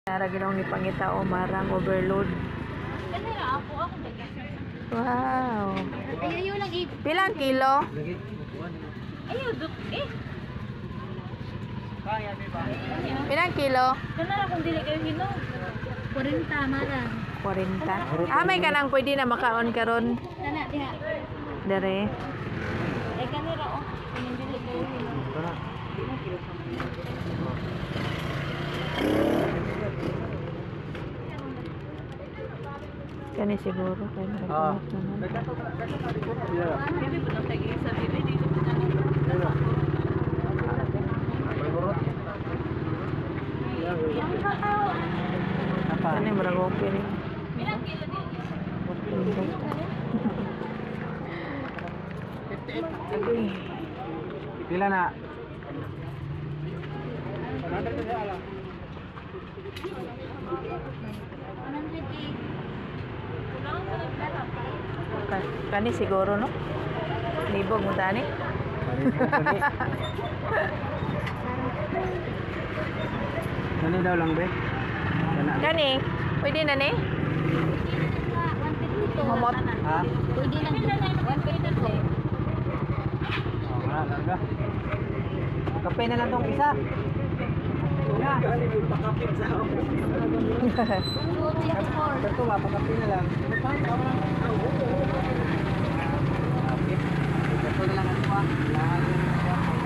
Nara ginong ipangita o marang overload. Wow. Ayaw lang Pilang kilo? Ayaw duk Pilang kilo? Kanara kung dili kayo hinog. 40 mara. 40. Ah, may kanang pwede na makaon karon. Kana diha. Dere. Kanira kung dili kayo hinog. Kani siguro kay nagkamot naman. Hindi po nang tagi sa dili dito po na. Kani murag okay rin. Ilang kilo din? Pila na? Kani siguro no? Libog mo tani? Kani daw lang be? Kani, pwede na ni? Mamot. Ha? Pwede lang 150 po. Wala larga. Kape na lang tong isa. Wala. Pakapit sa ako. Ito mapakape na lang. Okay. Ito na lang ako. Lahat.